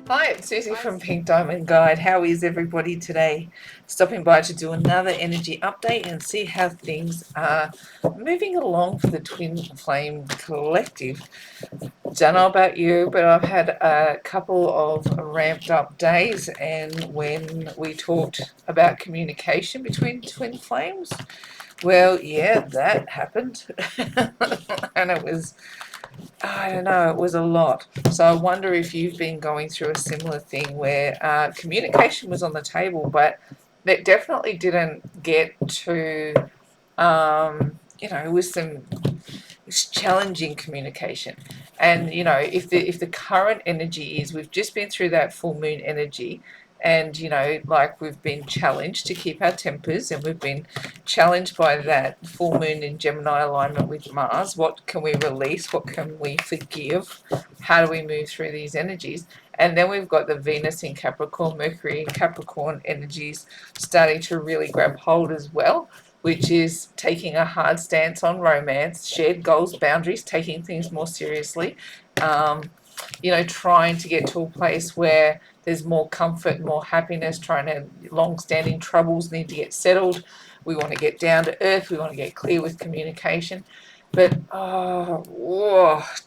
Hi, it's Susie from Pink Diamond Guide. How is everybody today? Stopping by to do another energy update and see how things are moving along for the Twin Flame Collective. Don't know about you, but I've had a couple of ramped up days, and when we talked about communication between twin flames, well, yeah, that happened. And it was, I don't know, it was a lot. So I wonder if you've been going through a similar thing where communication was on the table, but it definitely didn't get to, with some challenging communication. And if the current energy is, we've just been through that full moon energy, and like we've been challenged to keep our tempers, and we've been challenged by that full moon in Gemini alignment with Mars. What can we release? What can we forgive? How do we move through these energies? And then we've got the Venus in Capricorn, Mercury in Capricorn energies starting to really grab hold as well, which is taking a hard stance on romance, shared goals, boundaries, taking things more seriously, trying to get to a place where there's more comfort, more happiness, trying to, long-standing troubles need to get settled. We want to get down to earth. We want to get clear with communication. But,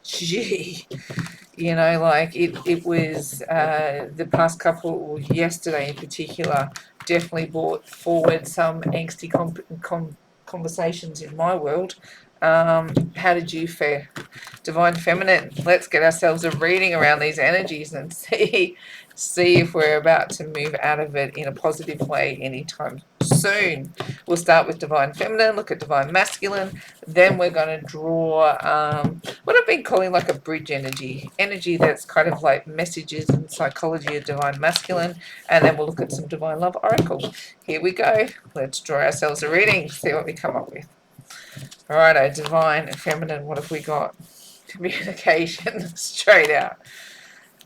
gee, like it was the past couple, yesterday in particular, definitely brought forward some angsty conversations in my world. How did you fare? Divine Feminine, let's get ourselves a reading around these energies and see if we're about to move out of it in a positive way anytime soon. We'll start with Divine Feminine, look at Divine Masculine, then we're going to draw what I've been calling like a bridge energy that's kind of like messages and psychology of Divine Masculine, and then we'll look at some Divine Love Oracle. Here we go. Let's draw ourselves a reading, see what we come up with. Alrighto, Divine Feminine, what have we got? Communication, straight out.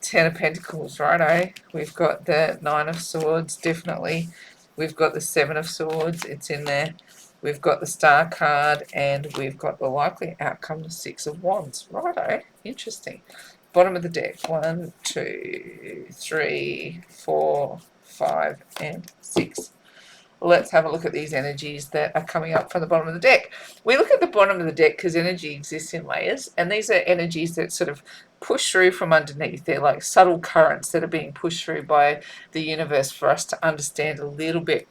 Ten of Pentacles, righto. We've got the Nine of Swords, definitely. We've got the Seven of Swords, it's in there. We've got the Star card, and we've got the likely outcome, the Six of Wands. Righto, interesting. Bottom of the deck, 1, 2, 3, 4, 5, and 6. Let's have a look at these energies that are coming up from the bottom of the deck. We look at the bottom of the deck because energy exists in layers, and these are energies that sort of push through from underneath. They're like subtle currents that are being pushed through by the universe for us to understand a little bit.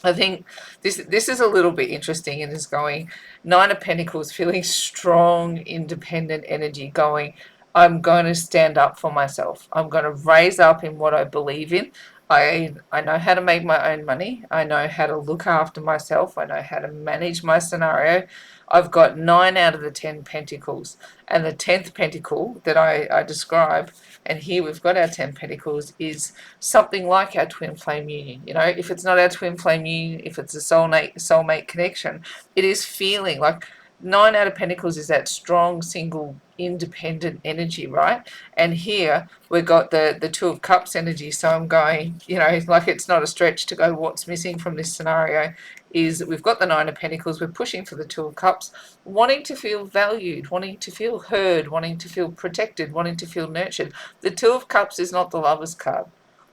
I think this is a little bit interesting, and is going Nine of Pentacles, feeling strong, independent energy, going, I'm going to stand up for myself. I'm going to raise up in what I believe in. I know how to make my own money. I know how to look after myself. I know how to manage my scenario. I've got 9 out of the 10 pentacles. And the 10th pentacle that I describe, and here we've got our 10 pentacles, is something like our twin flame union. If it's not our twin flame union, if it's a soulmate connection, it is feeling like 9 out of pentacles is that strong, single, independent energy, right? And here we've got the Two of Cups energy. So I'm going, like it's not a stretch to go, what's missing from this scenario is we've got the Nine of Pentacles, we're pushing for the Two of Cups, wanting to feel valued, wanting to feel heard, wanting to feel protected, wanting to feel nurtured. The Two of Cups is not the Lover's card.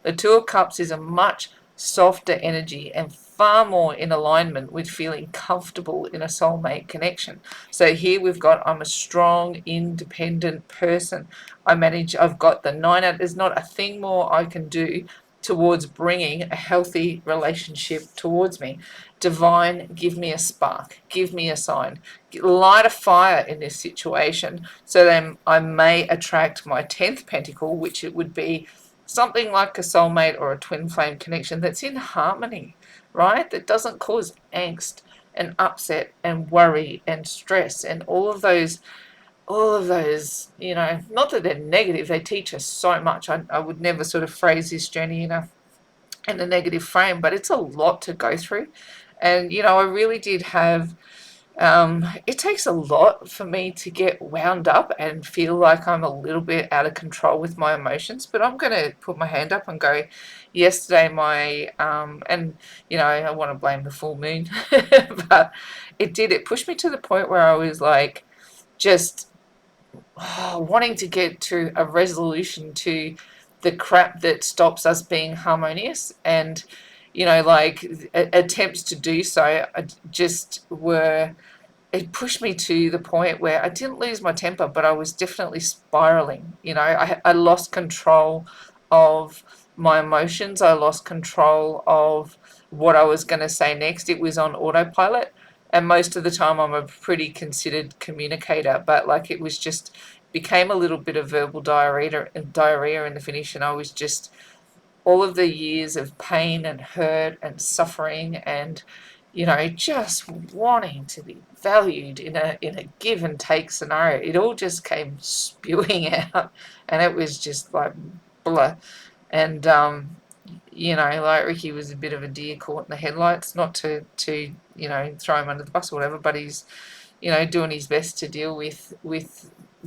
The Two of Cups is a much softer energy and far more in alignment with feeling comfortable in a soulmate connection. So here we've got, I'm a strong, independent person. I've got the 9 out. There's not a thing more I can do towards bringing a healthy relationship towards me. Divine, give me a spark, give me a sign, light a fire in this situation, so then I may attract my 10th pentacle, which it would be something like a soulmate or a twin flame connection that's in harmony, right? That doesn't cause angst and upset and worry and stress and all of those, not that they're negative, they teach us so much. I would never sort of phrase this journey in a negative frame, but it's a lot to go through. And, I really did have, it takes a lot for me to get wound up and feel like I'm a little bit out of control with my emotions. But I'm going to put my hand up and go, yesterday, I want to blame the full moon, but it pushed me to the point where I was like, just wanting to get to a resolution to the crap that stops us being harmonious. And like attempts to do so just were, it pushed me to the point where I didn't lose my temper, but I was definitely spiraling. I lost control of my emotions. I lost control of what I was going to say next. It was on autopilot. And most of the time, I'm a pretty considered communicator, but like it was just became a little bit of verbal diarrhea in the finish. And I was just, all of the years of pain and hurt and suffering and just wanting to be valued in a give and take scenario, it all just came spewing out, and it was just like blah. And like Ricky was a bit of a deer caught in the headlights, not to throw him under the bus or whatever, but he's doing his best to deal with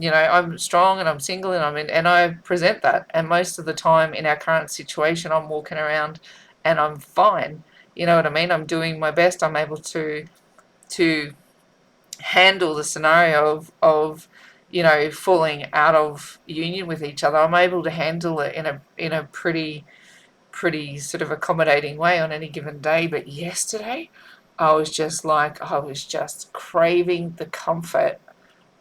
I'm strong and I'm single and and I present that. And most of the time in our current situation, I'm walking around and I'm fine. You know what I mean? I'm doing my best. I'm able to handle the scenario of falling out of union with each other. I'm able to handle it in a pretty sort of accommodating way on any given day. But yesterday, I was just craving the comfort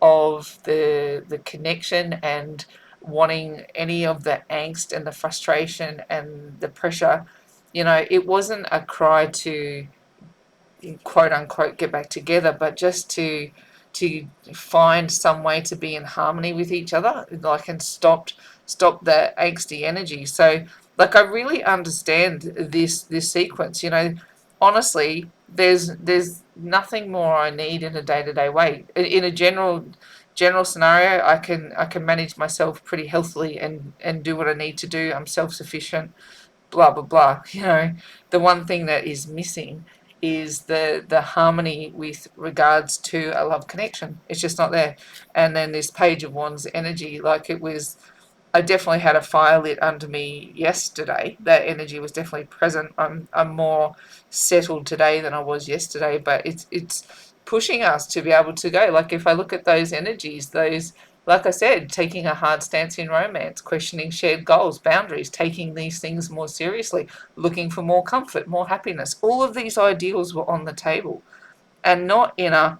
of the connection and wanting any of the angst and the frustration and the pressure. It wasn't a cry to quote unquote get back together, but just to find some way to be in harmony with each other, like, and stop that angsty energy. So like I really understand this sequence. Honestly, there's nothing more I need in a day-to-day way. In a general scenario, I can manage myself pretty healthily and do what I need to do. I'm self-sufficient, blah blah blah. The one thing that is missing is the harmony with regards to a love connection. It's just not there. And then this Page of Wands energy, like it was, I definitely had a fire lit under me yesterday. That energy was definitely present. I'm more settled today than I was yesterday, but it's pushing us to be able to go. Like if I look at those energies, those, like I said, taking a hard stance in romance, questioning shared goals, boundaries, taking these things more seriously, looking for more comfort, more happiness. All of these ideals were on the table, and not in a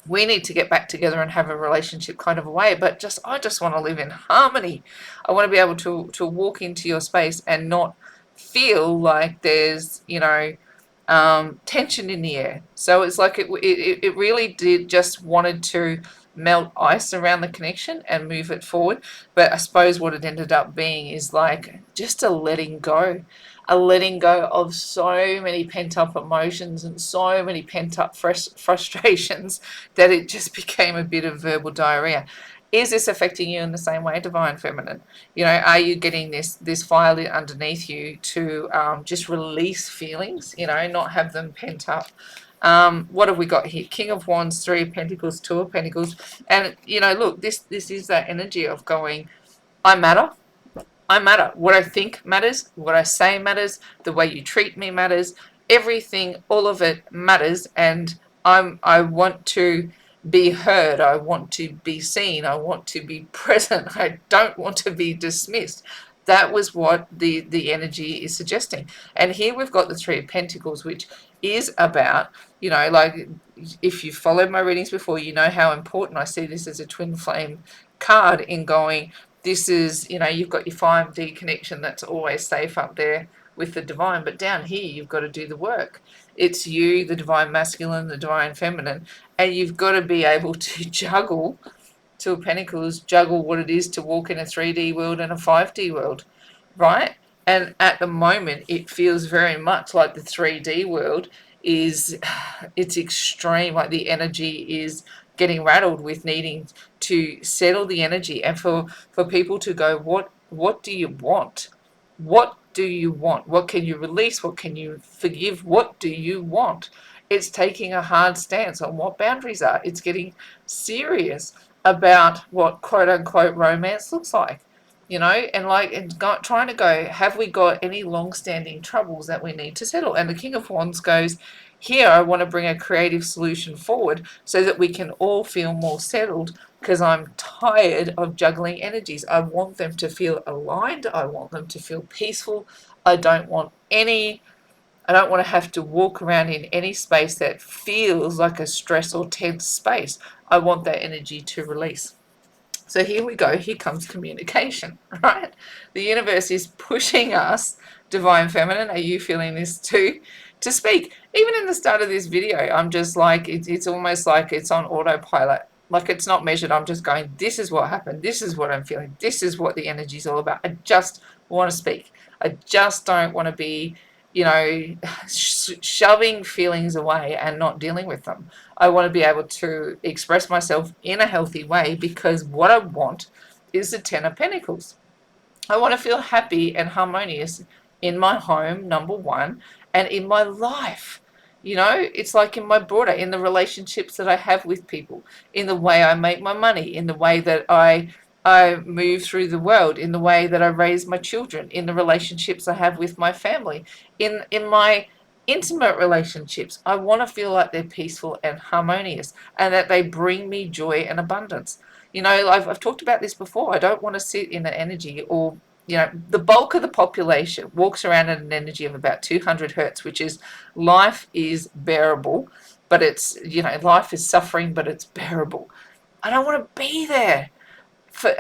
we need to get back together and have a relationship kind of a way, but I just want to live in harmony. I want to be able to walk into your space and not feel like there's tension in the air. So it's like it really did just wanted to melt ice around the connection and move it forward. But I suppose what it ended up being is like just a letting go of so many pent up emotions and so many pent up frustrations that it just became a bit of verbal diarrhea. Is this affecting you in the same way, Divine Feminine? Are you getting this fire lit underneath you to just release feelings, not have them pent up? What have we got here? King of Wands, Three of Pentacles, Two of Pentacles. And, look, this is that energy of going, I matter. I matter. What I think matters. What I say matters. The way you treat me matters. Everything, all of it matters. And I want to be heard. I want to be seen. I want to be present. I don't want to be dismissed. That was what the energy is suggesting. And here we've got the Three of Pentacles, which is about, like if you've followed my readings before, you know how important I see this as a twin flame card in going, this is, you've got your 5D connection that's always safe up there with the divine, but down here you've got to do the work. It's you, the divine masculine, the divine feminine, and you've got to be able to juggle, Two of Pentacles, juggle what it is to walk in a 3D world and a 5D world, right? And at the moment, it feels very much like the 3D world is, it's extreme, like the energy is getting rattled with needing to settle the energy, and for people to go, what do you want? What do you want? What can you release? What can you forgive? What do you want? It's taking a hard stance on what boundaries are. It's getting serious about what quote unquote romance looks like, trying to go, have we got any long standing troubles that we need to settle? And the King of Wands goes, Here, I want to bring a creative solution forward so that we can all feel more settled, because I'm tired of juggling energies. I want them to feel aligned. I want them to feel peaceful. I don't want any I don't want to have to walk around in any space that feels like a stress or tense space. I want that energy to release. So here we go. Here comes communication, right? The universe is pushing us, divine feminine. Are you feeling this too? To speak. Even in the start of this video, I'm just like, it's almost like it's on autopilot. Like it's not measured. I'm just going, this is what happened. This is what I'm feeling. This is what the energy is all about. I just want to speak. I just don't want to be, shoving feelings away and not dealing with them. I want to be able to express myself in a healthy way, because what I want is the Ten of Pentacles. I want to feel happy and harmonious in my home, number one, and in my life. It's like in my broader, in the relationships that I have with people, in the way I make my money, in the way that I move through the world, in the way that I raise my children, in the relationships I have with my family, in my intimate relationships. I want to feel like they're peaceful and harmonious, and that they bring me joy and abundance. I've talked about this before. I don't want to sit in an energy, or the bulk of the population walks around at an energy of about 200 hertz, which is life is bearable, but life is suffering, but it's bearable. I don't want to be there.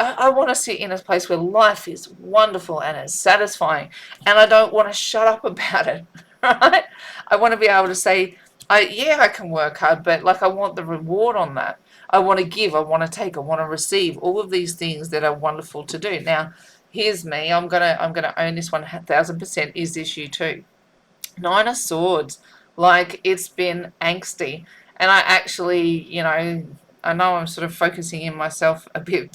I want to sit in a place where life is wonderful and it's satisfying, and I don't want to shut up about it, right? I want to be able to say, I can work hard, but like I want the reward on that. I want to give, I want to take, I want to receive, all of these things that are wonderful to do. Now, here's me. I'm gonna own this 1,000%. Is this you too? Nine of Swords, like it's been angsty. And I know I'm sort of focusing in myself a bit,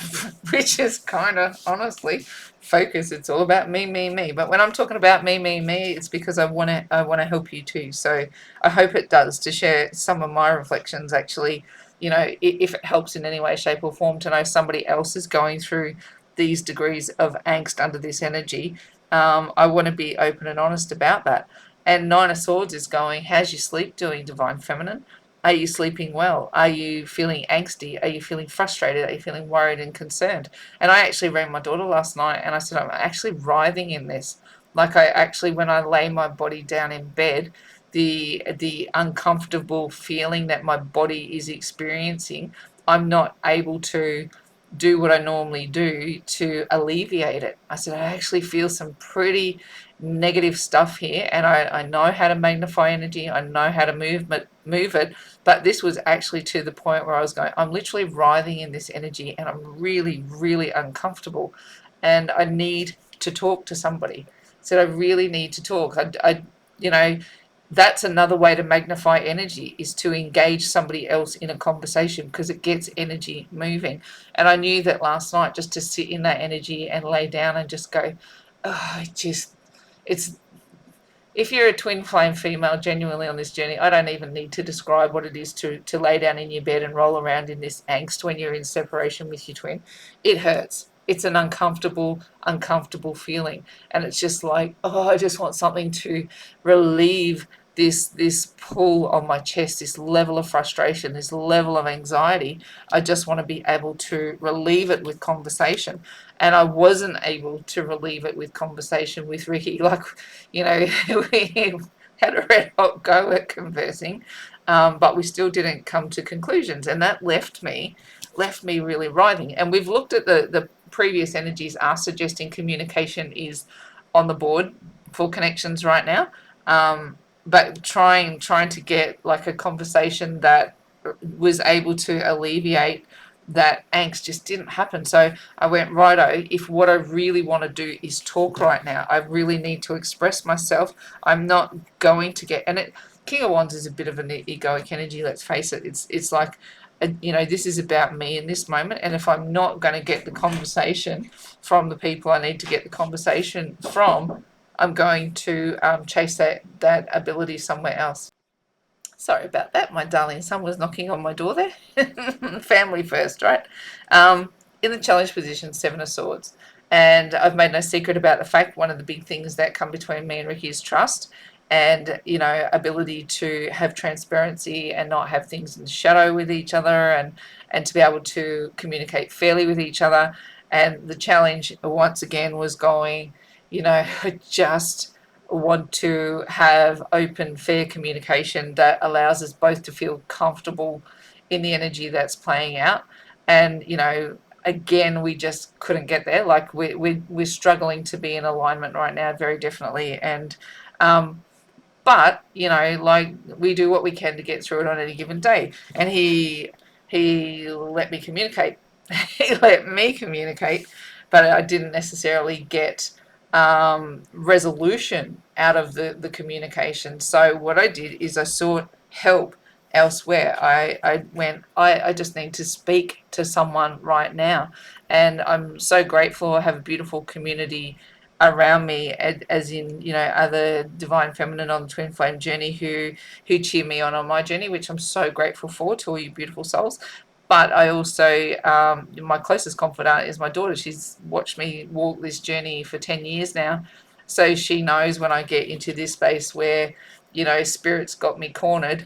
which is kind of honestly focus. It's all about me, me, me. But when I'm talking about me, me, me, it's because I want to help you too. So I hope it does, to share some of my reflections. Actually, if it helps in any way, shape, or form to know somebody else is going through these degrees of angst under this energy. I want to be open and honest about that. And Nine of Swords is going, how's your sleep doing, Divine Feminine? Are you sleeping well? Are you feeling angsty? Are you feeling frustrated? Are you feeling worried and concerned? And I actually rang my daughter last night and I said, I'm actually writhing in this. Like when I lay my body down in bed, the uncomfortable feeling that my body is experiencing, I'm not able to do what I normally do to alleviate it. I said, I actually feel some pretty negative stuff here, and I know how to magnify energy. I know how to move it, but this was actually to the point where I was going, I'm literally writhing in this energy, and I'm really, really uncomfortable, and I need to talk to somebody. So I really need to talk. That's another way to magnify energy, is to engage somebody else in a conversation, because it gets energy moving. And I knew that last night, just to sit in that energy and lay down and just go, oh, it's if you're a twin flame female genuinely on this journey, I don't even need to describe what it is to lay down in your bed and roll around in this angst when you're in separation with your twin. It hurts. It's an uncomfortable feeling. And it's just like, oh, I just want something to relieve this pull on my chest, this level of frustration, this level of anxiety. I just want to be able to relieve it with conversation. And I wasn't able to relieve it with conversation with Ricky. Like, we had a red hot go at conversing, but we still didn't come to conclusions. And that left me really writhing. And we've looked at the previous energies are suggesting communication is on the board for connections right now. But trying to get like a conversation that was able to alleviate that angst just didn't happen. So I went, righto, if what I really want to do is talk right now, I really need to express myself. I'm not going to get, and King of Wands is a bit of an egoic energy, let's face it. It's like, this is about me in this moment, and if I'm not going to get the conversation from the people I need to get the conversation from, I'm going to chase that ability somewhere else. Sorry about that, my darling. Someone was knocking on my door there. Family first, right? In the challenge position, Seven of Swords. And I've made no secret about the fact one of the big things that come between me and Ricky is trust. and, you know, ability to have transparency and not have things in the shadow with each other, and to be able to communicate fairly with each other. And the challenge once again was going, you know, I just want to have open, fair communication that allows us both to feel comfortable in the energy that's playing out. And, you know, again, we just couldn't get there. Like we're struggling to be in alignment right now, very definitely. And but, you know, like, we do what we can to get through it on any given day. And he let me communicate. He let me communicate, but I didn't necessarily get resolution out of the communication. So what I did is I sought help elsewhere. I went, I just need to speak to someone right now. And I'm so grateful. I have a beautiful community around me, as in, you know, other divine feminine on the twin flame journey who cheer me on my journey, which I'm so grateful for, to all you beautiful souls. But I also, my closest confidant is my daughter. She's watched me walk this journey for 10 years now. So she knows when I get into this space where, you know, spirit's got me cornered,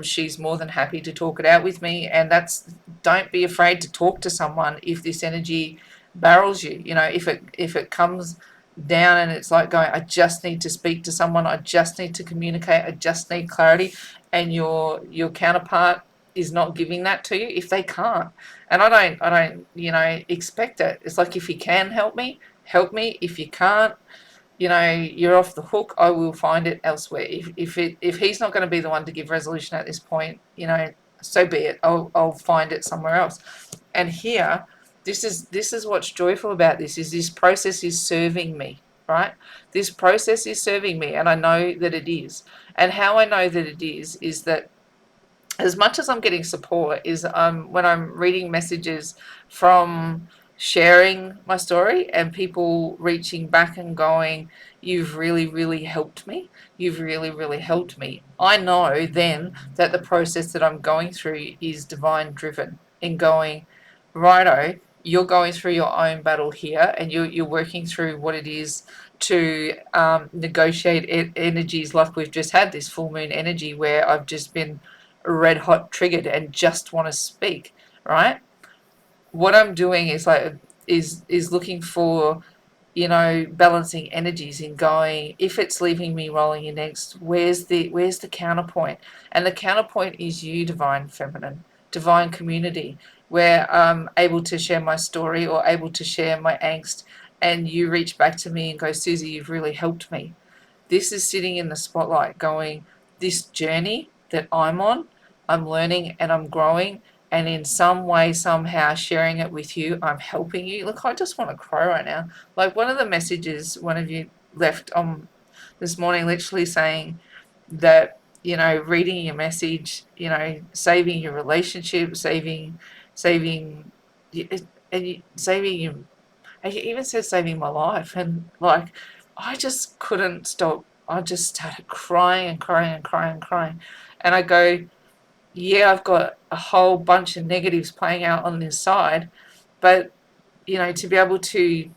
she's more than happy to talk it out with me. And that's, don't be afraid to talk to someone if this energy barrels you. You know, if it comes down and it's like going, I just need to speak to someone, I just need to communicate, I just need clarity, and your counterpart is not giving that to you, if they can't. And I don't, you know, expect it. It's like, if you can help me, help me. If you can't, you know, you're off the hook. I will find it elsewhere. If he's not going to be the one to give resolution at this point, you know, so be it. I'll find it somewhere else. And here, this is what's joyful about this, is this process is serving me, right? This process is serving me, and I know that it is. And how I know that it is that as much as I'm getting support, is when I'm reading messages from sharing my story and people reaching back and going, you've really, really helped me. You've really, really helped me. I know then that the process that I'm going through is divine driven, in going, righto, you're going through your own battle here, and you're working through what it is to negotiate energies, like we've just had this full moon energy where I've just been red hot triggered and just want to speak, right? What I'm doing is like, is looking for, you know, balancing energies, in going, if it's leaving me rolling in next, where's the counterpoint? And the counterpoint is you, divine feminine, divine community, where I'm able to share my story or able to share my angst, and you reach back to me and go, Susie, you've really helped me. This is sitting in the spotlight going, this journey that I'm on, I'm learning and I'm growing, and in some way, somehow, sharing it with you, I'm helping you. Look, I just want to cry right now. Like, one of the messages one of you left on this morning, literally saying that, you know, reading your message, you know, saving your relationship, saving, and saving your, he even said saving my life. And like, I just couldn't stop. I just started crying and crying and crying and crying. And I go, yeah, I've got a whole bunch of negatives playing out on this side, but, you know, to be able to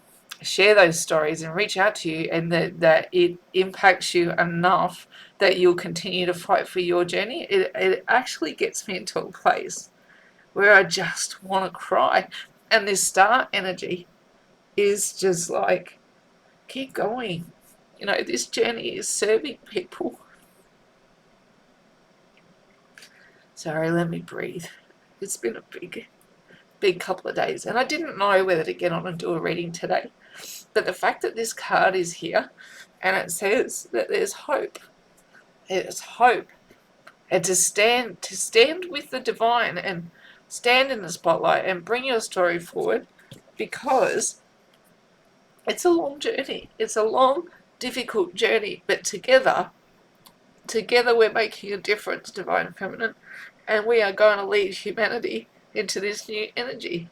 share those stories and reach out to you, and that it impacts you enough that you'll continue to fight for your journey, it actually gets me into a place where I just want to cry. And this star energy is just like, keep going. You know, this journey is serving people. Sorry, let me breathe. It's been a big couple of days, and I didn't know whether to get on and do a reading today. But the fact that this card is here and it says that there's hope, there's hope, and to stand with the divine and stand in the spotlight and bring your story forward, because it's a long journey. It's a long, difficult journey, but together we're making a difference, divine feminine, and we are going to lead humanity into this new energy.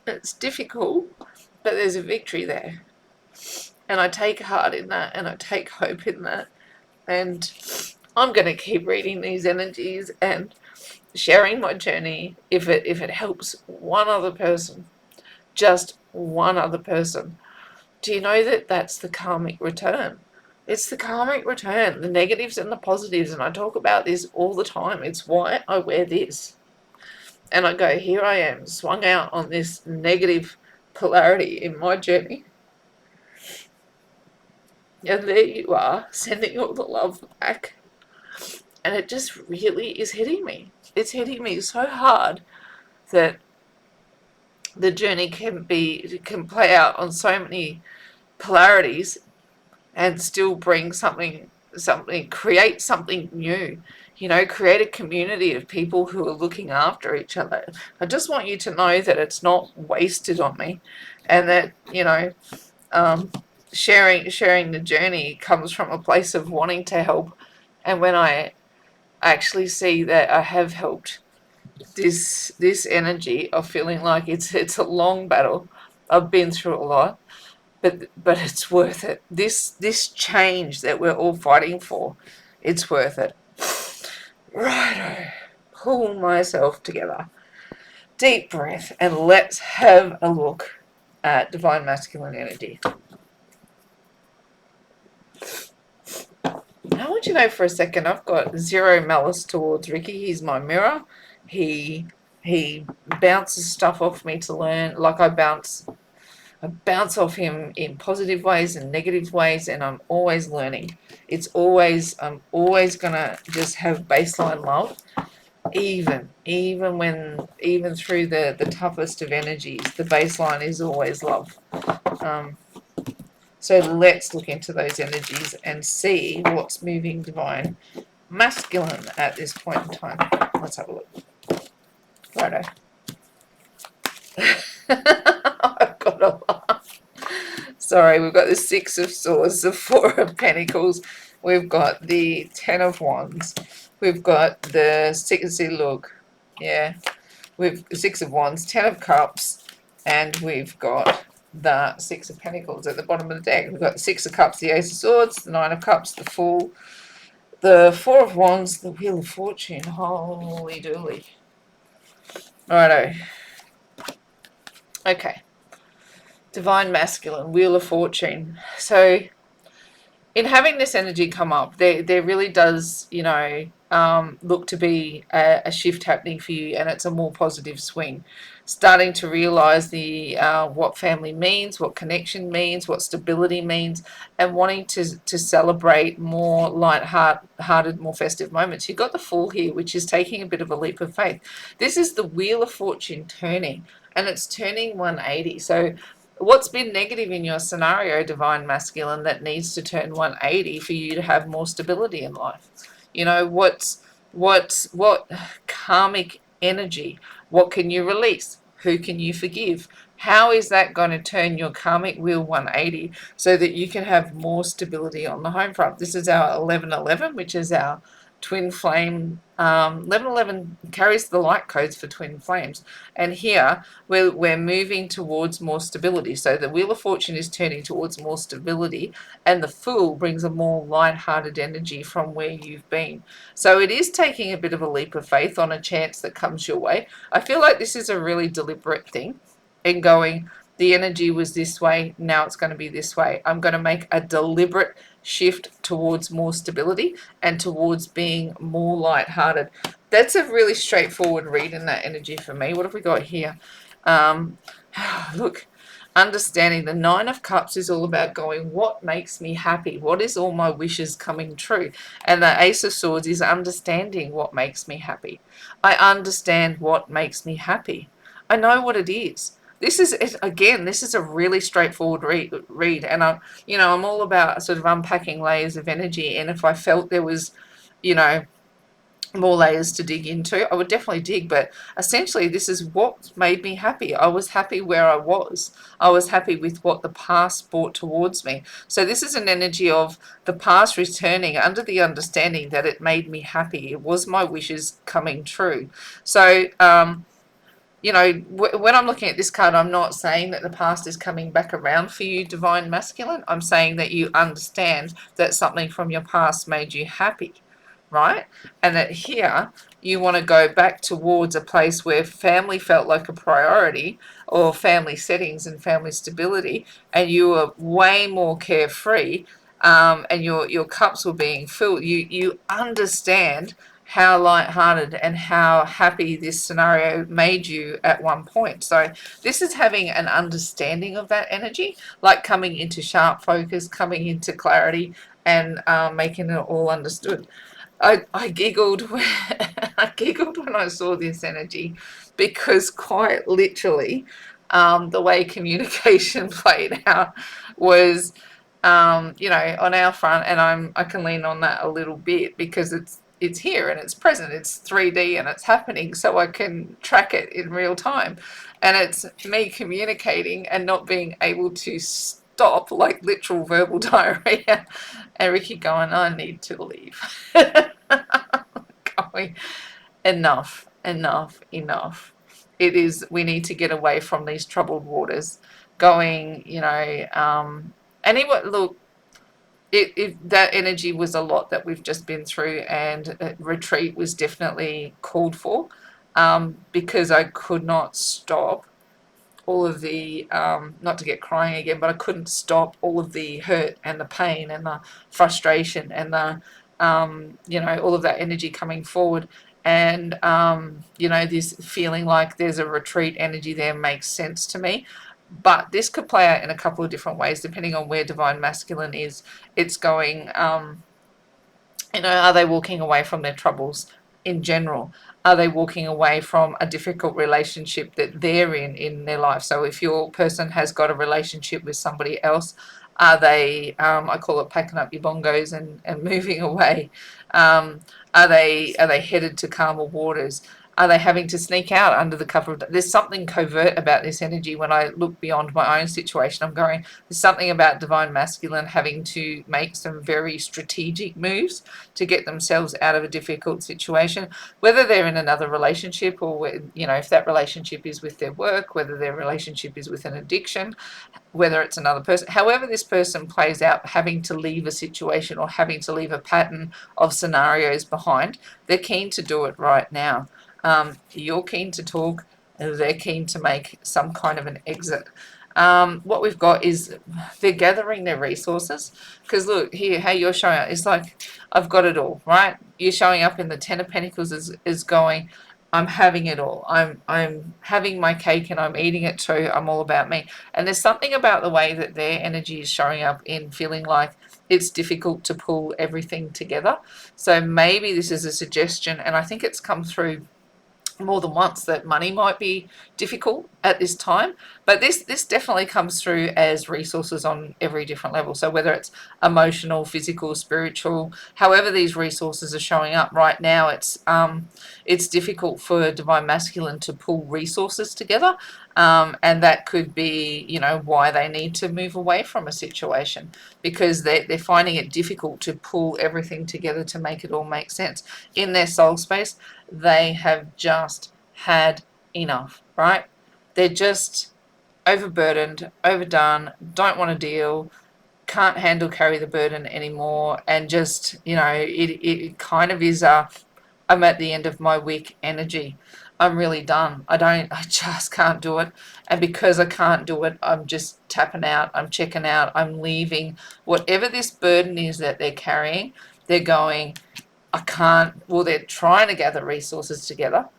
It's difficult, but there's a victory there. And I take heart in that, and I take hope in that. And I'm going to keep reading these energies and sharing my journey if it helps one other person, just one other person. Do you know that that's the karmic return? It's the karmic return, the negatives and the positives, and I talk about this all the time. It's why I wear this. And I go, here I am, swung out on this negative polarity in my journey. And there you are, sending all the love back. And it just really is hitting me. It's hitting me so hard that the journey can play out on so many polarities and still bring something, create something new. Create a community of people who are looking after each other. I just want you to know that it's not wasted on me, and that sharing the journey comes from a place of wanting to help. And when I actually see that I have helped, this energy of feeling like it's a long battle. I've been through a lot, but it's worth it. This change that we're all fighting for, it's worth it. Righto, pull myself together. Deep breath, and let's have a look at divine masculine energy. I want you to know for a second, I've got zero malice towards Ricky. He's my mirror. He bounces stuff off me to learn. Like I bounce off him in positive ways and negative ways, and I'm always learning. I'm always gonna just have baseline love, even through the toughest of energies. The baseline is always love. So let's look into those energies and see what's moving divine masculine at this point in time. Let's have a look. Righto. I've got a laugh. Sorry, we've got the Six of Swords, the Four of Pentacles, we've got the Ten of Wands, we've got the we've Six of Wands, Ten of Cups, and we've got the Six of Pentacles at the bottom of the deck. We've got the Six of Cups, the Ace of Swords, the Nine of Cups, the Fool, the Four of Wands, the Wheel of Fortune. Holy dooly. Righto. Okay. Divine masculine, Wheel of Fortune. So in having this energy come up, there really does, look to be a shift happening for you, and it's a more positive swing. Starting to realize what family means, what connection means, what stability means, and wanting to celebrate more light-hearted, more festive moments. You've got the Fool here, which is taking a bit of a leap of faith. This is the Wheel of Fortune turning, and it's turning 180. So what's been negative in your scenario, divine masculine, that needs to turn 180 for you to have more stability in life? What karmic energy? What can you release? Who can you forgive? How is that going to turn your karmic wheel 180 so that you can have more stability on the home front? This is our 1111, which is our twin flame. 1111 carries the light codes for twin flames, and here we're moving towards more stability. So the Wheel of Fortune is turning towards more stability, and the Fool brings a more light-hearted energy from where you've been. So it is taking a bit of a leap of faith on a chance that comes your way. I feel like this is a really deliberate thing, in going, the energy was this way, now it's going to be this way. I'm going to make a deliberate shift towards more stability and towards being more light-hearted. That's a really straightforward read in that energy for me. What have we got here? Look, understanding the Nine of Cups is all about going, what makes me happy? What is all my wishes coming true? And the Ace of Swords is understanding what makes me happy. I understand what makes me happy. I know what it is. This is a really straightforward read, and I'm all about sort of unpacking layers of energy. And if I felt there was, more layers to dig into, I would definitely dig. But essentially, this is what made me happy. I was happy where I was. I was happy with what the past brought towards me. So this is an energy of the past returning under the understanding that it made me happy. It was my wishes coming true. So when I'm looking at this card, I'm not saying that the past is coming back around for you, divine masculine. I'm saying that you understand that something from your past made you happy, right? And that here you want to go back towards a place where family felt like a priority, or family settings and family stability, and you were way more carefree and your cups were being filled, you understand how lighthearted and how happy this scenario made you at one point. So this is having an understanding of that energy, like coming into sharp focus, coming into clarity, and making it all understood. I giggled when I giggled when I saw this energy, because quite literally, the way communication played out was, on our front, and I can lean on that a little bit because it's here and it's present, it's 3D and it's happening, so I can track it in real time, and it's me communicating and not being able to stop, like literal verbal diarrhea, and Ricky going, I need to leave. Going, enough, enough, enough. It is, we need to get away from these troubled waters. Going, and look, that energy was a lot that we've just been through, and a retreat was definitely called for, because I could not stop all of the, not to get crying again, but I couldn't stop all of the hurt and the pain and the frustration and the, all of that energy coming forward. And, this feeling like there's a retreat energy there makes sense to me. But this could play out in a couple of different ways, depending on where Divine Masculine is. It's going, are they walking away from their troubles in general? Are they walking away from a difficult relationship that they're in their life? So if your person has got a relationship with somebody else, are they, I call it packing up your bongos and moving away? Are they headed to calmer waters? Are they having to sneak out under the cover of? There's something covert about this energy. When I look beyond my own situation, I'm going, there's something about Divine Masculine having to make some very strategic moves to get themselves out of a difficult situation, whether they're in another relationship, or if that relationship is with their work, whether their relationship is with an addiction, whether it's another person, however this person plays out, having to leave a situation or having to leave a pattern of scenarios behind, they're keen to do it right now. You're keen to talk, they're keen to make some kind of an exit. What we've got is they're gathering their resources, because look here, how you're showing up, it's like, I've got it all, right? You're showing up in the Ten of Pentacles is going, I'm having it all. I'm having my cake and I'm eating it too. I'm all about me. And there's something about the way that their energy is showing up in feeling like it's difficult to pull everything together. So maybe this is a suggestion, and I think it's come through more than once, that money might be difficult at this time, but this definitely comes through as resources on every different level. So whether it's emotional, physical, spiritual, however these resources are showing up right now, it's difficult for Divine Masculine to pull resources together, and that could be why they need to move away from a situation, because they're finding it difficult to pull everything together to make it all make sense in their soul space. They have just had enough, right? They're just overburdened, overdone, don't want to deal, can't carry the burden anymore, and just, it kind of is I'm at the end of my week energy. I'm really done. I just can't do it. And because I can't do it, I'm just tapping out, I'm checking out, I'm leaving. Whatever this burden is that they're carrying, they're going, I can't, well, they're trying to gather resources together,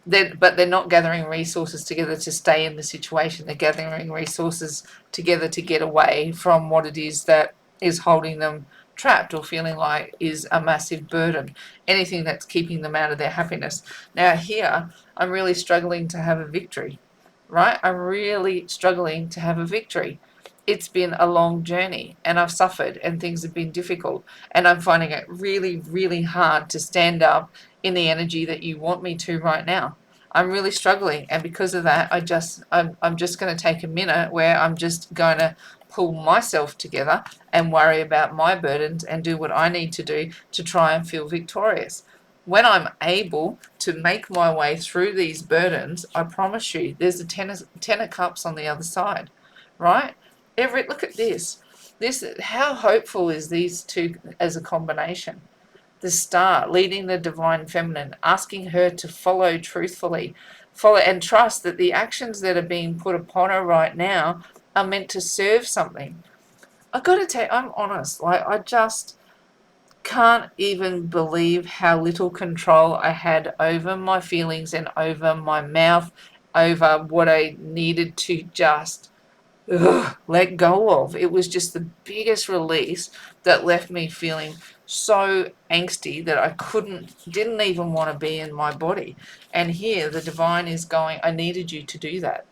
but they're not gathering resources together to stay in the situation. They're gathering resources together to get away from what it is that is holding them trapped, or feeling like is a massive burden, anything that's keeping them out of their happiness. Now here, I'm really struggling to have a victory, right? I'm really struggling to have a victory. It's been a long journey, and I've suffered, and things have been difficult, and I'm finding it really, really hard to stand up in the energy that you want me to right now. I'm really struggling, and because of that, I'm just going to take a minute where I'm just going to pull myself together and worry about my burdens and do what I need to do to try and feel victorious. When I'm able to make my way through these burdens, I promise you, there's a ten of cups on the other side, right? Look at this. How hopeful is these two as a combination? The star leading the divine feminine, asking her to follow truthfully, follow and trust that the actions that are being put upon her right now are meant to serve something. I got to tell you, I'm honest. Like, I just can't even believe how little control I had over my feelings and over my mouth, over what I needed to just let go of. It was just the biggest release that left me feeling so angsty that I didn't even want to be in my body. And here the divine is going, I needed you to do that.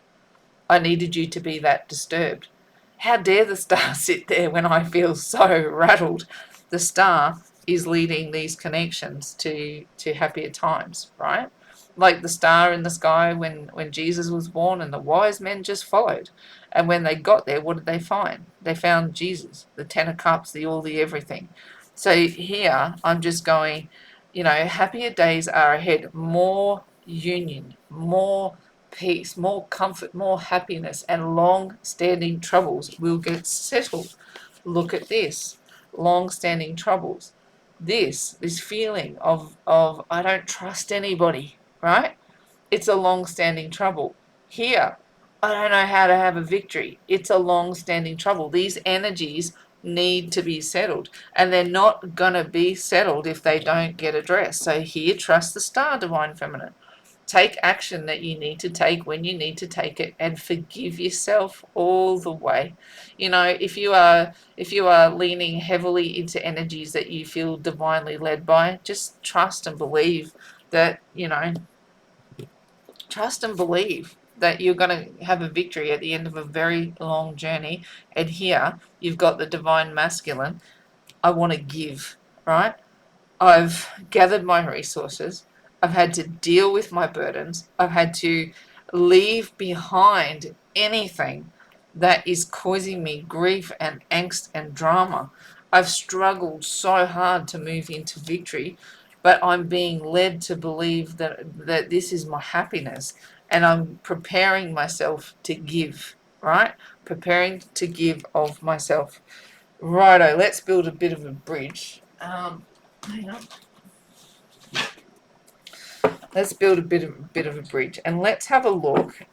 I needed you to be that disturbed. How dare the star sit there when I feel so rattled? The star is leading these connections to happier times, right? Like the star in the sky when Jesus was born and the wise men just followed. And when they got there, what did they find? They found Jesus, the Ten of Cups, the all, the everything. So here I'm just going, happier days are ahead. More union, more peace, more comfort, more happiness, and long standing troubles will get settled. Look at this, long standing troubles. This feeling of I don't trust anybody, right? It's a long standing trouble. Here, I don't know how to have a victory. It's a long standing trouble. These energies need to be settled, and they're not going to be settled if they don't get addressed. So here, trust the star, divine feminine. Take action that you need to take when you need to take it, and forgive yourself all the way. If you are leaning heavily into energies that you feel divinely led by, just trust and believe that, trust and believe that you're going to have a victory at the end of a very long journey. And here you've got the divine masculine. I want to give, right? I've gathered my resources. I've had to deal with my burdens. I've had to leave behind anything that is causing me grief and angst and drama. I've struggled so hard to move into victory, but I'm being led to believe that this is my happiness, and I'm preparing myself to give, right? Preparing to give of myself. Righto, let's build a bit of a bridge. Hang on. Let's build a bit of a bridge, and let's have a look.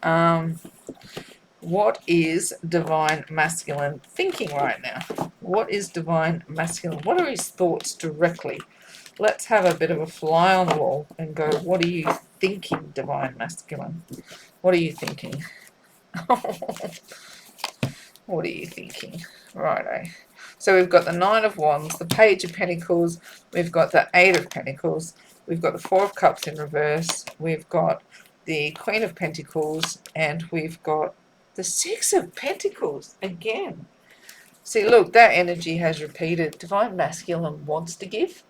What is divine masculine thinking right now? What is divine masculine? What are his thoughts directly? Let's have a bit of a fly on the wall and go, what are you thinking, divine masculine? What are you thinking? What are you thinking? Righto. So we've got the Nine of Wands, the Page of Pentacles, we've got the Eight of Pentacles, we've got the Four of Cups in reverse, we've got the Queen of Pentacles, and we've got the Six of Pentacles again. See, look, that energy has repeated. Divine Masculine wants to give.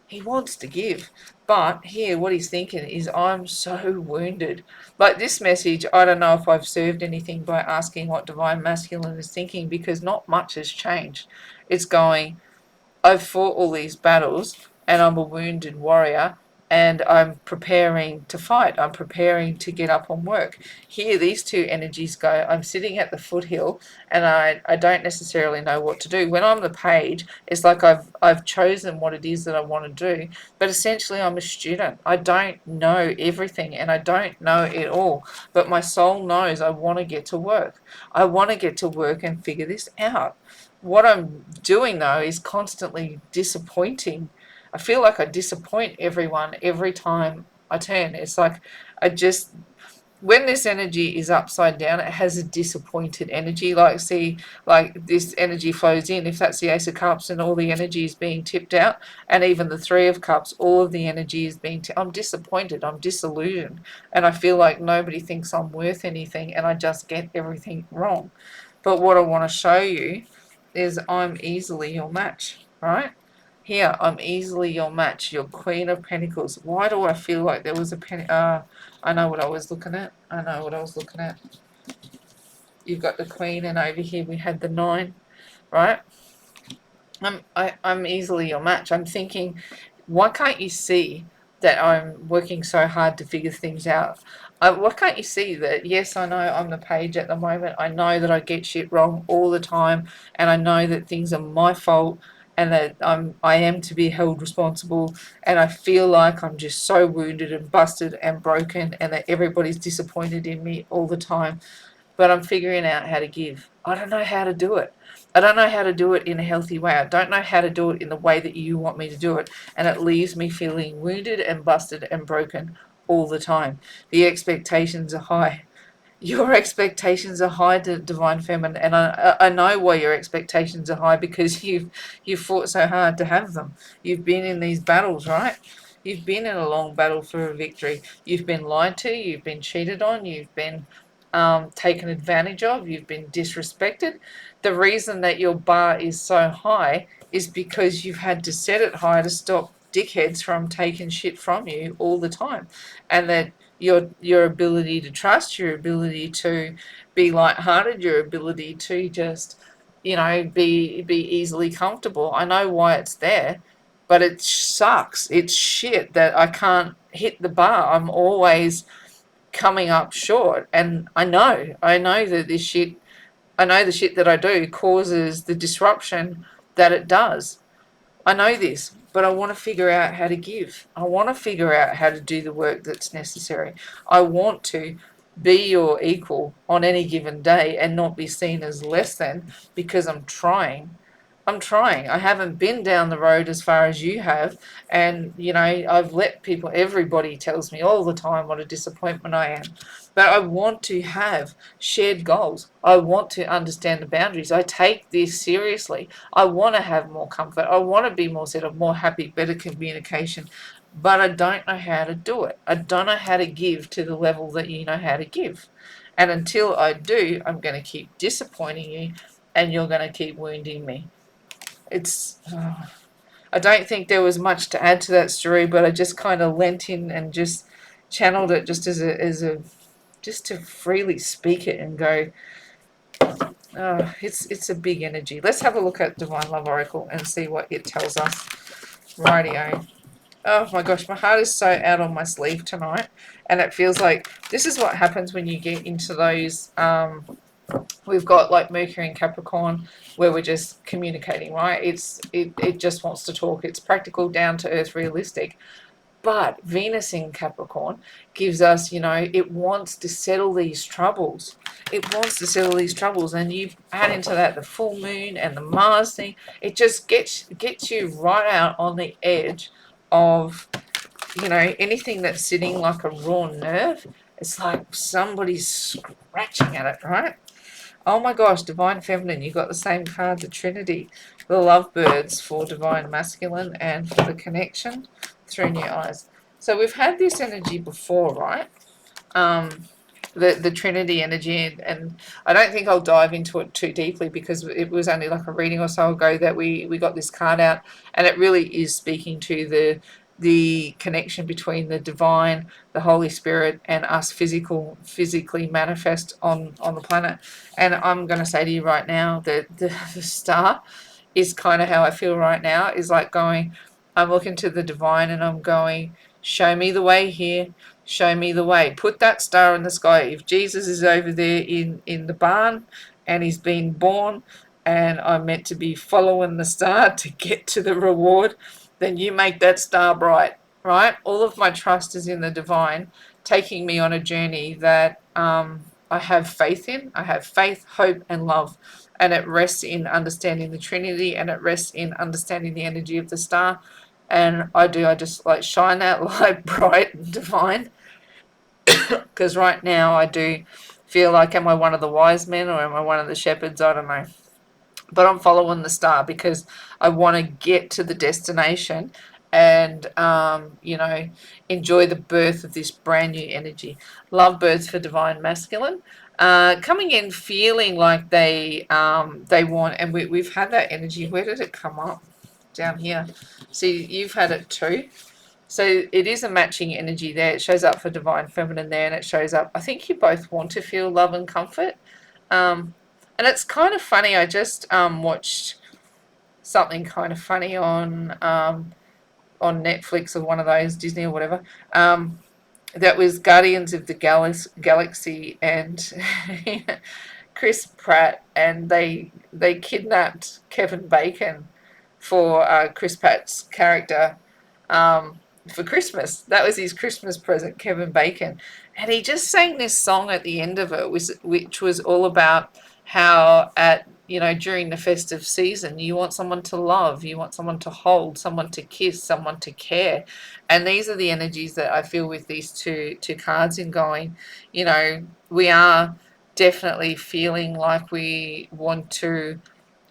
He wants to give. But here, what he's thinking is, I'm so wounded. Like this message, I don't know if I've served anything by asking what Divine Masculine is thinking, because not much has changed. It's going, I've fought all these battles and I'm a wounded warrior, and I'm preparing to fight. I'm preparing to get up and work. Here, these two energies go, I'm sitting at the foothill and I don't necessarily know what to do. When I'm the page, it's like I've chosen what it is that I want to do, but essentially I'm a student. I don't know everything and I don't know it all, but my soul knows I want to get to work. I want to get to work and figure this out. What I'm doing, though, is constantly disappointing. I feel like I disappoint everyone every time I turn. It's like when this energy is upside down, it has a disappointed energy. Like this energy flows in. If that's the Ace of Cups and all the energy is being tipped out, and even the Three of Cups, all of the energy is being I'm disappointed, I'm disillusioned, and I feel like nobody thinks I'm worth anything, and I just get everything wrong. But what I want to show you is I'm easily your match, right? Here, I'm easily your match, your Queen of Pentacles. Why do I feel like there was a I know what I was looking at. You've got the Queen, and over here we had the Nine, right? I'm easily your match. I'm thinking, why can't you see that I'm working so hard to figure things out? Why can't you see that, yes, I know I'm the page at the moment. I know that I get shit wrong all the time, and I know that things are my fault, and that I am to be held responsible, and I feel like I'm just so wounded and busted and broken, and that everybody's disappointed in me all the time. But I'm figuring out how to give. I don't know how to do it. I don't know how to do it in a healthy way. I don't know how to do it in the way that you want me to do it. And it leaves me feeling wounded and busted and broken all the time. The expectations are high. Your expectations are high to Divine Feminine, and I know why your expectations are high, because you've fought so hard to have them. You've been in these battles, right? You've been in a long battle for a victory. You've been lied to. You've been cheated on. You've been taken advantage of. You've been disrespected. The reason that your bar is so high is because you've had to set it high to stop dickheads from taking shit from you all the time, and that your ability to trust, your ability to be lighthearted, your ability to just, be easily comfortable. I know why it's there, but it sucks. It's shit that I can't hit the bar. I'm always coming up short, and I know that this shit. I know the shit that I do causes the disruption that it does. I know this, but I want to figure out how to give. I want to figure out how to do the work that's necessary. I want to be your equal on any given day and not be seen as less than because I'm trying. I'm trying. I haven't been down the road as far as you have. And, I've let people, everybody tells me all the time what a disappointment I am. But I want to have shared goals. I want to understand the boundaries. I take this seriously. I want to have more comfort. I want to be more settled, more happy, better communication. But I don't know how to do it. I don't know how to give to the level that you know how to give. And until I do, I'm going to keep disappointing you, and you're going to keep wounding me. It's I don't think there was much to add to that story, but I just kind of lent in and just channeled it just as a just to freely speak it and go. It's a big energy. Let's have a look at Divine Love Oracle and see what it tells us. Rightio. Oh my gosh, my heart is so out on my sleeve tonight, and it feels like this is what happens when you get into those. We've got like Mercury and Capricorn, where we're just communicating, right? It just wants to talk. It's practical, down to earth, realistic. But Venus in Capricorn gives us, it wants to settle these troubles. It wants to settle these troubles, and you add into that the full moon and the Mars thing. It just gets you right out on the edge of, anything that's sitting like a raw nerve. It's like somebody's scratching at it, right? Oh my gosh, Divine Feminine, you got the same card, the Trinity, the lovebirds for Divine Masculine and for the connection through new eyes. So we've had this energy before, right? The Trinity energy, and I don't think I'll dive into it too deeply because it was only like a reading or so ago that we got this card out, and it really is speaking to the connection between the divine, the Holy Spirit, and us physically manifest on the planet. And I'm going to say to you right now that the star is kind of how I feel right now, is like going, I'm looking to the divine and I'm going, show me the way here, show me the way. Put that star in the sky. If Jesus is over there in the barn and he's been born and I'm meant to be following the star to get to the reward, then you make that star bright, right? All of my trust is in the divine, taking me on a journey that I have faith in. I have faith, hope, and love. And it rests in understanding the Trinity, and it rests in understanding the energy of the star. And I just like shine that light bright and divine. Because right now I do feel like, am I one of the wise men or am I one of the shepherds? I don't know. But I'm following the star because I want to get to the destination and, enjoy the birth of this brand new energy. Lovebirds for Divine Masculine. Coming in feeling like they want, and we've had that energy. Where did it come up? Down here. See, you've had it too. So it is a matching energy there. It shows up for Divine Feminine there, and it shows up. I think you both want to feel love and comfort. And it's kind of funny. I just watched something kind of funny on Netflix or one of those, Disney or whatever. That was Guardians of the Galaxy, and Chris Pratt, and they kidnapped Kevin Bacon for Chris Pratt's character for Christmas. That was his Christmas present, Kevin Bacon. And he just sang this song at the end of it, which was all about how at during the festive season you want someone to love, you want someone to hold, someone to kiss, someone to care. And these are the energies that I feel with these two cards in going, we are definitely feeling like we want to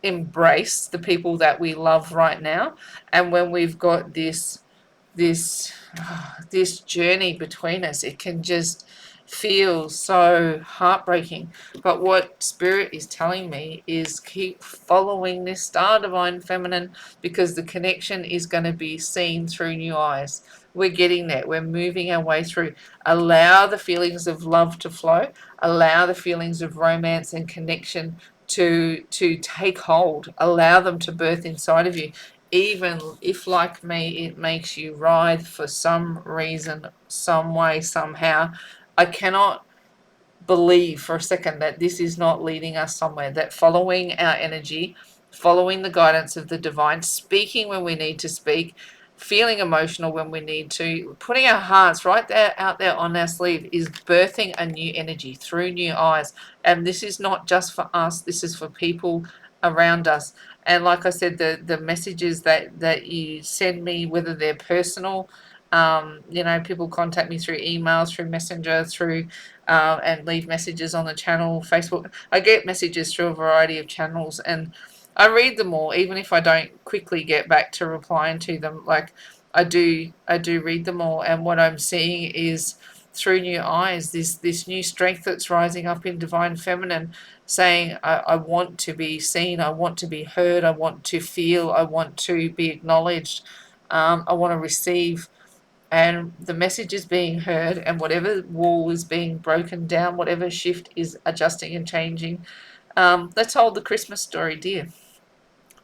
embrace the people that we love right now. And when we've got this this journey between us, it can just feel so heartbreaking. But what spirit is telling me is keep following this star, divine feminine, because the connection is going to be seen through new eyes. We're getting there, we're moving our way through. Allow the feelings of love to flow, allow the feelings of romance and connection to take hold, allow them to birth inside of you, even if, like me, it makes you writhe for some reason, some way, somehow. I cannot believe for a second that this is not leading us somewhere, that following our energy, following the guidance of the divine, speaking when we need to speak, feeling emotional when we need to, putting our hearts right there out there on our sleeve is birthing a new energy through new eyes. And this is not just for us, this is for people around us. And like I said, the messages that you send me, whether they're personal, people contact me through emails, through messenger, through and leave messages on the channel, Facebook. I get messages through a variety of channels, and I read them all, even if I don't quickly get back to replying to them. Like I do read them all, and what I'm seeing is through new eyes, this new strength that's rising up in divine feminine, saying, I want to be seen, I want to be heard, I want to feel, I want to be acknowledged, I want to receive. And the message is being heard, and whatever wall is being broken down, whatever shift is adjusting and changing, let's hold the Christmas story dear.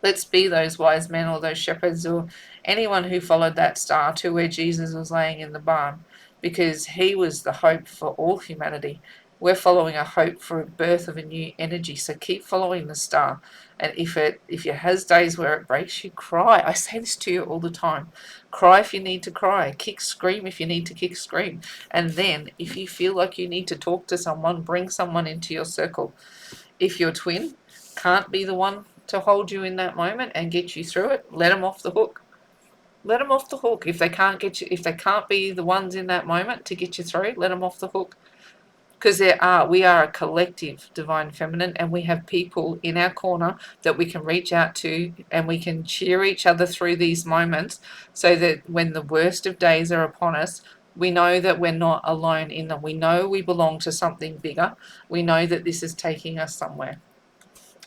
Let's be those wise men or those shepherds or anyone who followed that star to where Jesus was laying in the barn, because he was the hope for all humanity. We're following a hope for a birth of a new energy. So keep following the star. And if it has days where it breaks you, cry. I say this to you all the time. Cry if you need to cry. Kick scream if you need to kick scream. And then if you feel like you need to talk to someone, bring someone into your circle. If your twin can't be the one to hold you in that moment and get you through it, let them off the hook. Let them off the hook. If they can't get you, if they can't be the ones in that moment to get you through, let them off the hook. Because we are a collective, divine feminine, and we have people in our corner that we can reach out to, and we can cheer each other through these moments, so that when the worst of days are upon us, we know that we're not alone in them. We know we belong to something bigger. We know that this is taking us somewhere.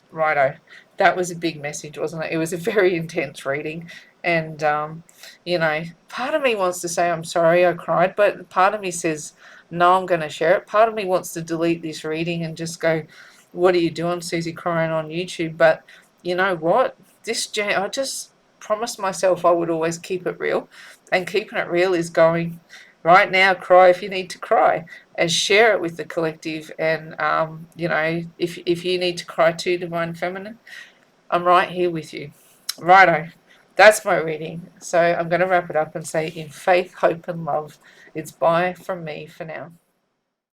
Righto. That was a big message, wasn't it? It was a very intense reading. And, part of me wants to say, I'm sorry I cried, but part of me says, no, I'm going to share it. Part of me wants to delete this reading and just go, what are you doing, Susie, crying on YouTube? But you know what? I just promised myself I would always keep it real. And keeping it real is going, right now, cry if you need to cry, and share it with the collective. And if you need to cry too, divine feminine, I'm right here with you. Righto, that's my reading. So I'm going to wrap it up and say, in faith, hope, and love, it's bye from me for now.